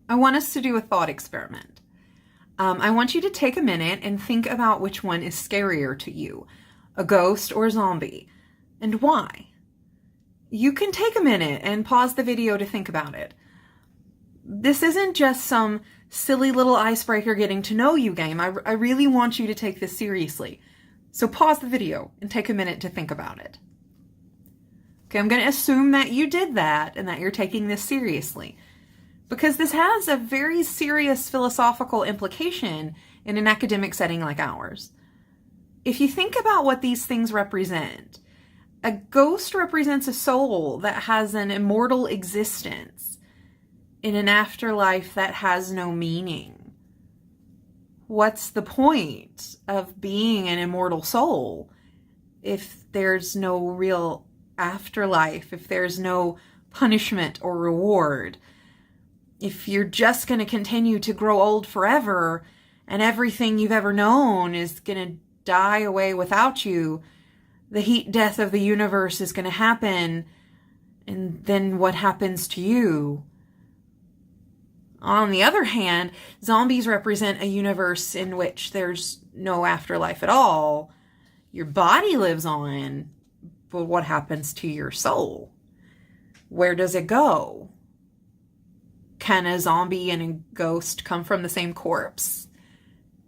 I want us to do a thought experiment. I want you to take a minute and think about which one is scarier to you, a ghost or a zombie, and why. You can take a minute and pause the video to think about it. This isn't just some silly little icebreaker getting to know you game. I really want you to take this seriously. So pause the video and take a minute to think about it. Okay, I'm going to assume that you did that and that you're taking this seriously, because this has a very serious philosophical implication in an academic setting like ours. If you think about what these things represent, a ghost represents a soul that has an immortal existence in an afterlife that has no meaning. What's the point of being an immortal soul if there's no real afterlife, if there's no punishment or reward? If you're just going to continue to grow old forever and everything you've ever known is going to die away without you, the heat death of the universe is going to happen, and then what happens to you? On the other hand, zombies represent a universe in which there's no afterlife at all. Your body lives on, but what happens to your soul? Where does it go? Can a zombie and a ghost come from the same corpse?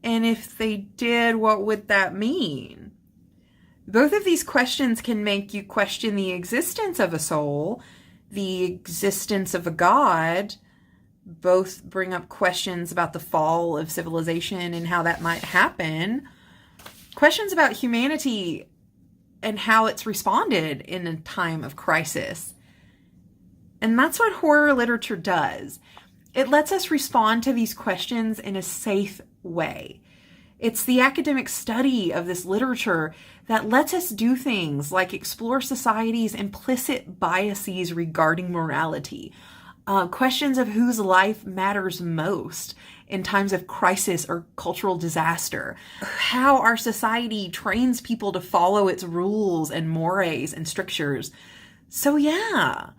And if they did, what would that mean? Both of these questions can make you question the existence of a soul, the existence of a god. Both bring up questions about the fall of civilization and how that might happen. Questions about humanity and how it's responded in a time of crisis. And that's what horror literature does. It lets us respond to these questions in a safe way. It's the academic study of this literature that lets us do things like explore society's implicit biases regarding morality, questions of whose life matters most in times of crisis or cultural disaster, how our society trains people to follow its rules and mores and strictures. So yeah,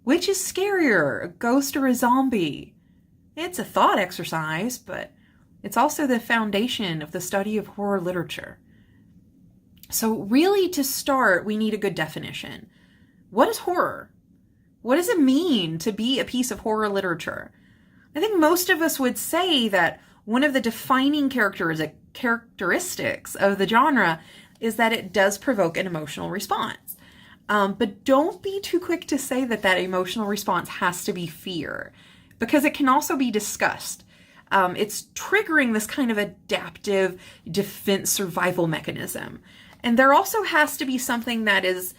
which is scarier, a ghost or a zombie? It's a thought exercise, but it's also the foundation of the study of horror literature. So really, to start, we need a good definition. What is horror? What does it mean to be a piece of horror literature? I think most of us would say that one of the defining characteristics of the genre is that it does provoke an emotional response. But don't be too quick to say that that emotional response has to be fear, because it can also be disgust. It's triggering this kind of adaptive defense survival mechanism. And there also has to be something that is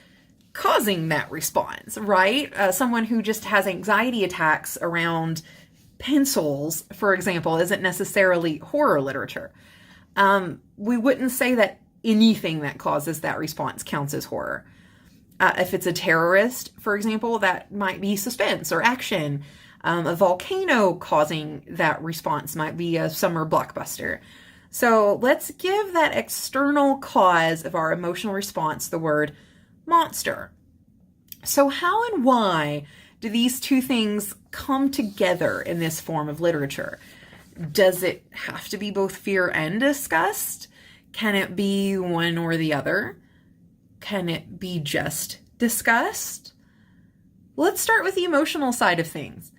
causing that response, right? Someone who just has anxiety attacks around pencils, for example, isn't necessarily horror literature. We wouldn't say that anything that causes that response counts as horror. If it's a terrorist, for example, that might be suspense or action. A volcano causing that response might be a summer blockbuster. So let's give that external cause of our emotional response the word monster. So how and why do these two things come together in this form of literature? Does it have to be both fear and disgust? Can it be one or the other? Can it be just disgust? Let's start with the emotional side of things.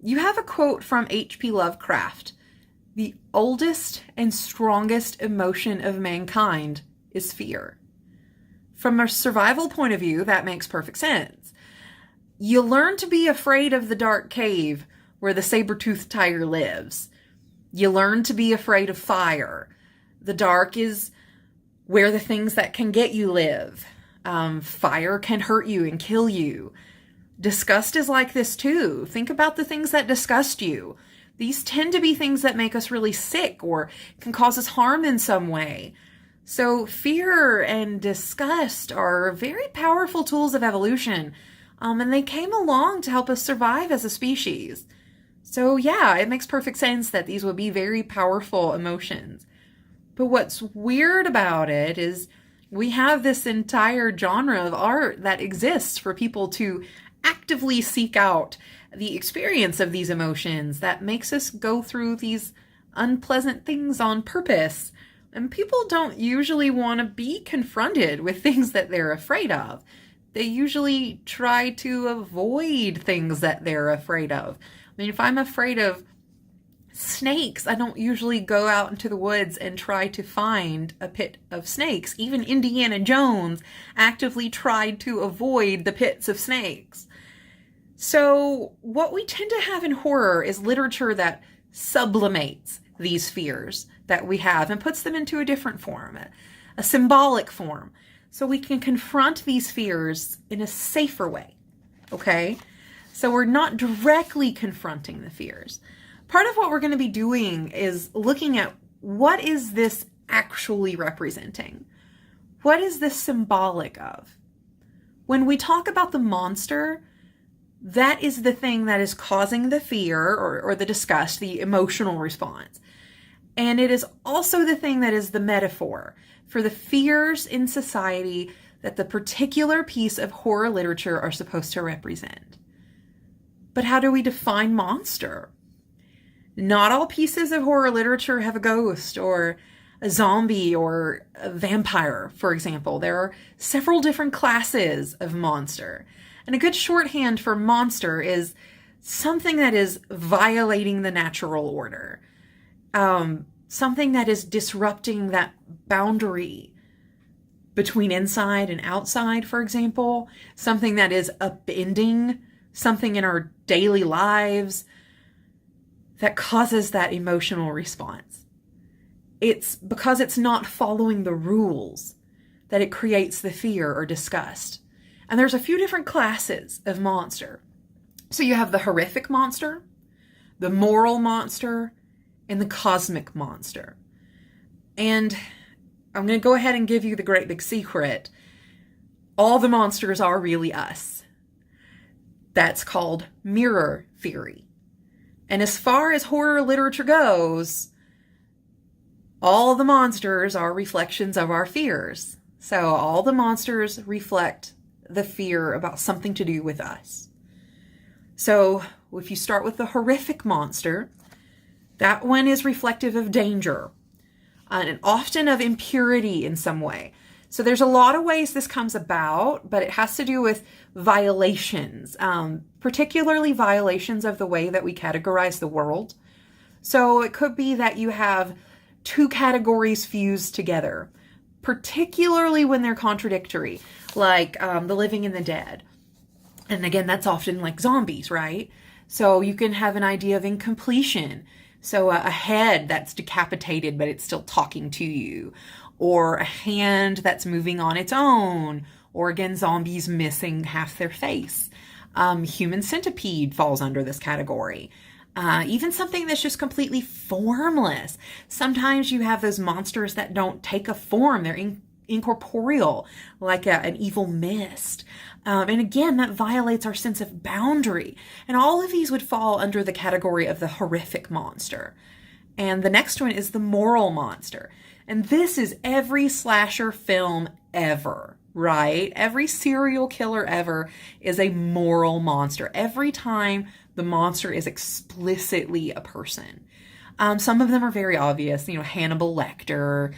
You have a quote from H.P. Lovecraft: "The oldest and strongest emotion of mankind is fear." From a survival point of view, that makes perfect sense. You learn to be afraid of the dark cave where the saber-toothed tiger lives. You learn to be afraid of fire. The dark is where the things that can get you live. Fire can hurt you and kill you. Disgust is like this too. Think about the things that disgust you. These tend to be things that make us really sick or can cause us harm in some way. So fear and disgust are very powerful tools of evolution, and they came along to help us survive as a species. So yeah, it makes perfect sense that these would be very powerful emotions. But what's weird about it is we have this entire genre of art that exists for people to actively seek out the experience of these emotions that makes us go through these unpleasant things on purpose. And people don't usually want to be confronted with things that they're afraid of. They usually try to avoid things that they're afraid of. I mean, if I'm afraid of snakes, I don't usually go out into the woods and try to find a pit of snakes. Even Indiana Jones actively tried to avoid the pits of snakes. So what we tend to have in horror is literature that sublimates these fears that we have and puts them into a different form, a symbolic form, so we can confront these fears in a safer way, okay? So we're not directly confronting the fears. Part of what we're going to be doing is looking at what is this actually representing? What is this symbolic of? When we talk about the monster, that is the thing that is causing the fear or the disgust, the emotional response. And it is also the thing that is the metaphor for the fears in society that the particular piece of horror literature are supposed to represent. But how do we define monster? Not all pieces of horror literature have a ghost or a zombie or a vampire, for example. There are several different classes of monster. And a good shorthand for monster is something that is violating the natural order. Something that is disrupting that boundary between inside and outside, for example. Something that is upending something in our daily lives that causes that emotional response. It's because it's not following the rules that it creates the fear or disgust. And there's a few different classes of monster. So you have the horrific monster, the moral monster, and the cosmic monster. And I'm going to go ahead and give you the great big secret. All the monsters are really us. That's called mirror theory. And as far as horror literature goes, all the monsters are reflections of our fears. So all the monsters reflect the fear about something to do with us. So if you start with the horrific monster, that one is reflective of danger and often of impurity in some way. So there's a lot of ways this comes about, but it has to do with violations, particularly violations of the way that we categorize the world. So it could be that you have two categories fused together, particularly when they're contradictory, like the living and the dead. And again, that's often like zombies, right? So you can have an idea of incompletion. So a head that's decapitated, but it's still talking to you. Or a hand that's moving on its own. Or again, zombies missing half their face. Human centipede falls under this category. Even something that's just completely formless. Sometimes you have those monsters that don't take a form. They're incorporeal, like an evil mist. And again, that violates our sense of boundary. And all of these would fall under the category of the horrific monster. And the next one is the moral monster. And this is every slasher film ever, right? Every serial killer ever is a moral monster. Every time the monster is explicitly a person. Some of them are very obvious, Hannibal Lecter,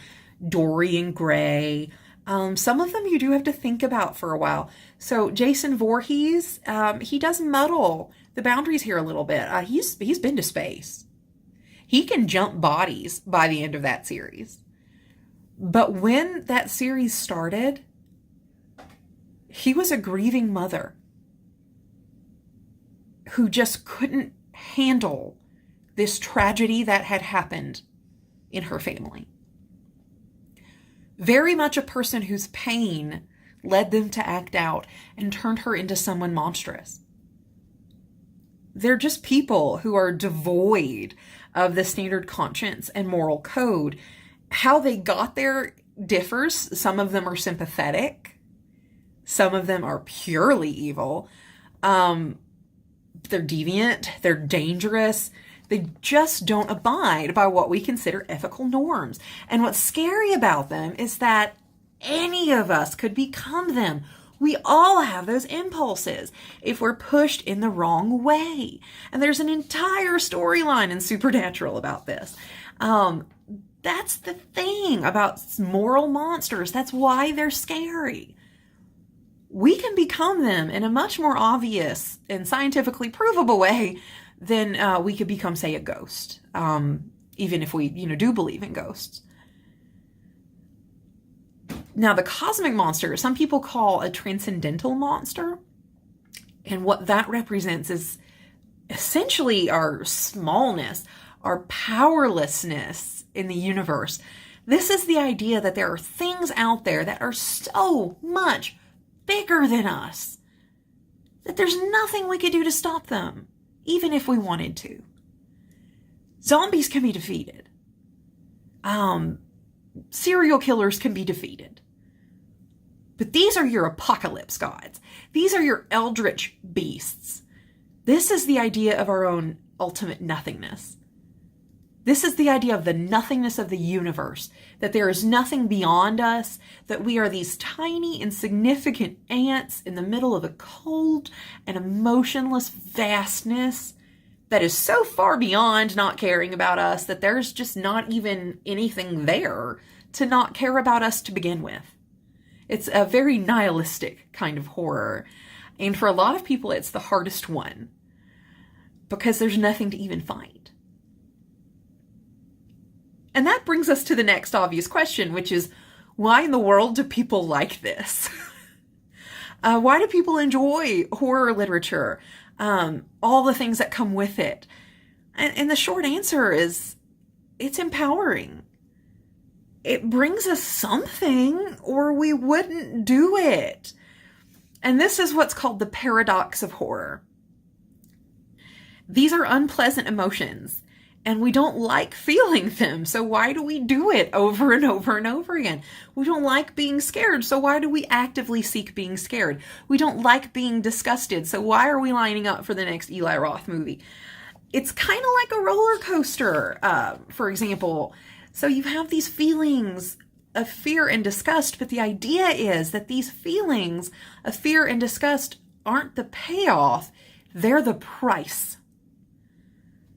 Dorian Gray. Some of them you do have to think about for a while. So Jason Voorhees, he does muddle the boundaries here a little bit. He's been to space. He can jump bodies by the end of that series. But when that series started, he was a grieving mother who just couldn't handle this tragedy that had happened in her family. Very much a person whose pain led them to act out and turned her into someone monstrous. They're just people who are devoid of the standard conscience and moral code. How they got there differs. Some of them are sympathetic. Some of them are purely evil. They're deviant. They're dangerous. They just don't abide by what we consider ethical norms. And what's scary about them is that any of us could become them We all have those impulses if we're pushed in the wrong way. And there's an entire storyline in Supernatural about this. That's the thing about moral monsters. That's why they're scary. We can become them in a much more obvious and scientifically provable way than we could become, say, a ghost. Even if we, do believe in ghosts. Now, the cosmic monster, some people call a transcendental monster. And what that represents is essentially our smallness, our powerlessness in the universe. This is the idea that there are things out there that are so much bigger than us that there's nothing we could do to stop them, even if we wanted to. Zombies can be defeated. Serial killers can be defeated. But these are your apocalypse gods. These are your eldritch beasts. This is the idea of our own ultimate nothingness. This is the idea of the nothingness of the universe, that there is nothing beyond us, that we are these tiny, insignificant ants in the middle of a cold and emotionless vastness that is so far beyond not caring about us that there's just not even anything there to not care about us to begin with. It's a very nihilistic kind of horror. And for a lot of people, it's the hardest one because there's nothing to even fight. And that brings us to the next obvious question, which is, why in the world do people like this? Why do people enjoy horror literature? All the things that come with it. And the short answer is, it's empowering. It brings us something, or we wouldn't do it. And this is what's called the paradox of horror. These are unpleasant emotions, and we don't like feeling them. So why do we do it over and over and over again? We don't like being scared. So why do we actively seek being scared? We don't like being disgusted. So why are we lining up for the next Eli Roth movie? It's kind of like a roller coaster, for example. So you have these feelings of fear and disgust, but the idea is that these feelings of fear and disgust aren't the payoff, they're the price.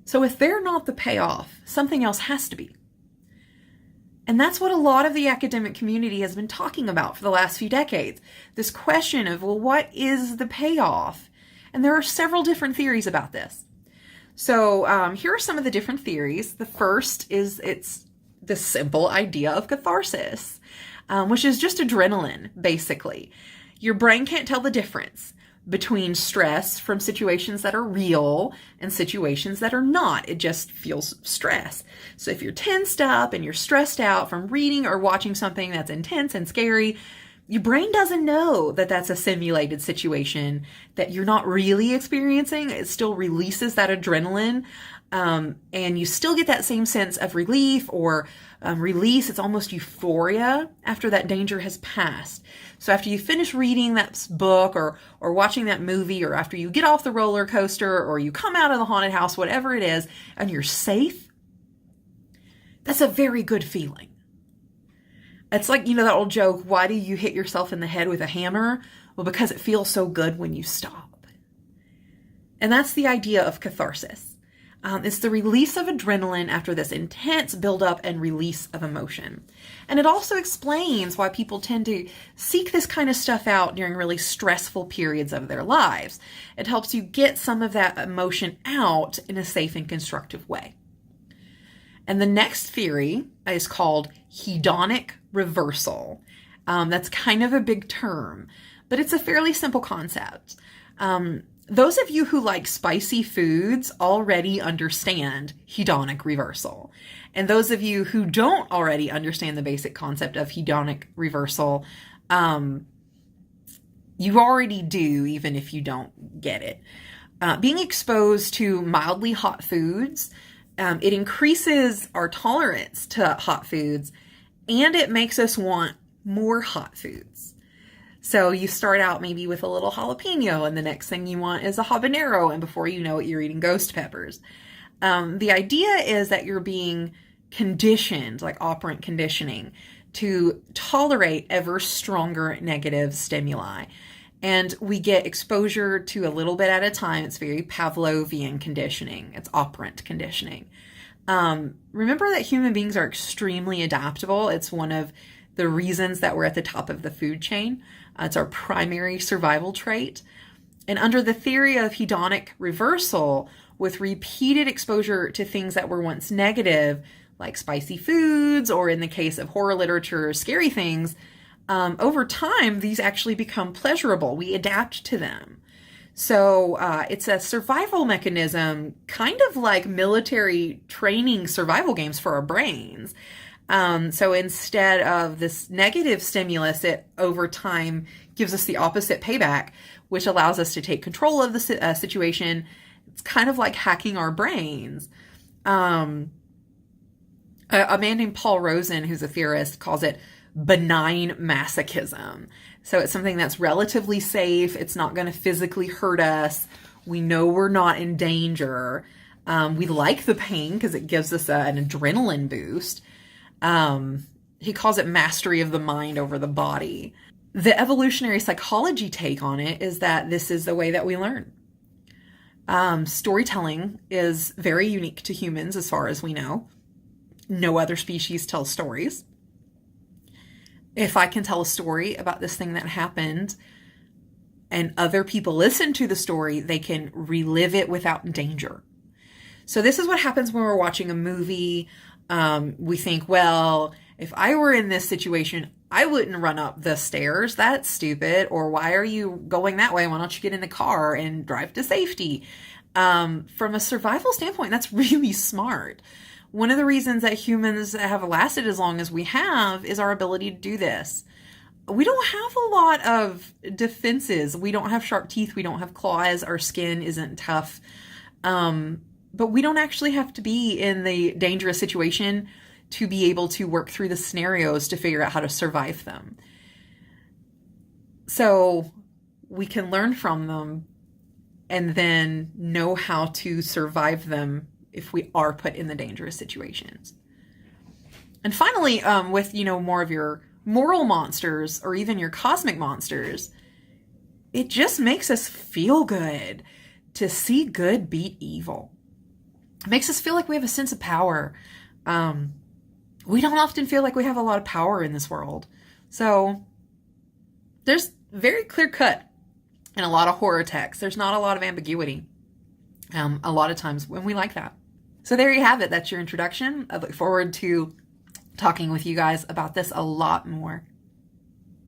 So if they're not the payoff, something else has to be. And that's what a lot of the academic community has been talking about for the last few decades. This question of, well, what is the payoff? And there are several different theories about this. So here are some of the different theories. The first is it's the simple idea of catharsis, which is just adrenaline, basically. Your brain can't tell the difference between stress from situations that are real and situations that are not. It just feels stress. So if you're tensed up and you're stressed out from reading or watching something that's intense and scary, your brain doesn't know that that's a simulated situation that you're not really experiencing. It still releases that adrenaline. And you still get that same sense of relief or release. It's almost euphoria after that danger has passed. So after you finish reading that book or watching that movie, or after you get off the roller coaster or you come out of the haunted house, whatever it is, and you're safe, that's a very good feeling. It's like, that old joke, why do you hit yourself in the head with a hammer? Well, because it feels so good when you stop. And that's the idea of catharsis. It's the release of adrenaline after this intense buildup and release of emotion. And it also explains why people tend to seek this kind of stuff out during really stressful periods of their lives. It helps you get some of that emotion out in a safe and constructive way. And the next theory is called hedonic reversal. That's kind of a big term, but it's a fairly simple concept. Those of you who like spicy foods already understand hedonic reversal. And those of you who don't already understand the basic concept of hedonic reversal, you already do, even if you don't get it. Being exposed to mildly hot foods, it increases our tolerance to hot foods, and it makes us want more hot foods. So you start out maybe with a little jalapeno, and the next thing you want is a habanero, and before you know it, you're eating ghost peppers. The idea is that you're being conditioned, like operant conditioning, to tolerate ever stronger negative stimuli. And we get exposure to a little bit at a time. It's very Pavlovian conditioning. It's operant conditioning. Remember that human beings are extremely adaptable. It's one of the reasons that we're at the top of the food chain. It's our primary survival trait. And under the theory of hedonic reversal, with repeated exposure to things that were once negative, like spicy foods, or in the case of horror literature, scary things, over time, these actually become pleasurable. We adapt to them. So it's a survival mechanism, kind of like military training survival games for our brains. So instead of this negative stimulus, it over time gives us the opposite payback, which allows us to take control of the situation. It's kind of like hacking our brains. A man named Paul Rosen, who's a theorist, calls it benign masochism. So it's something that's relatively safe. It's not going to physically hurt us. We know we're not in danger. We like the pain because it gives us an adrenaline boost. He calls it mastery of the mind over the body. The evolutionary psychology take on it is that this is the way that we learn. Storytelling is very unique to humans as far as we know. No other species tells stories. If I can tell a story about this thing that happened and other people listen to the story, they can relive it without danger. So this is what happens when we're watching a movie. We think, well, if I were in this situation, I wouldn't run up the stairs. That's stupid. Or why are you going that way? Why don't you get in the car and drive to safety? From a survival standpoint, that's really smart. One of the reasons that humans have lasted as long as we have is our ability to do this. We don't have a lot of defenses. We don't have sharp teeth. We don't have claws. Our skin isn't tough. But we don't actually have to be in the dangerous situation to be able to work through the scenarios to figure out how to survive them. So we can learn from them and then know how to survive them if we are put in the dangerous situations. And finally, with, more of your moral monsters or even your cosmic monsters, it just makes us feel good to see good beat evil. It makes us feel like we have a sense of power. We don't often feel like we have a lot of power in this world. So there's very clear cut in a lot of horror texts. There's not a lot of ambiguity. A lot of times when we like that. So there you have it. That's your introduction. I look forward to talking with you guys about this a lot more.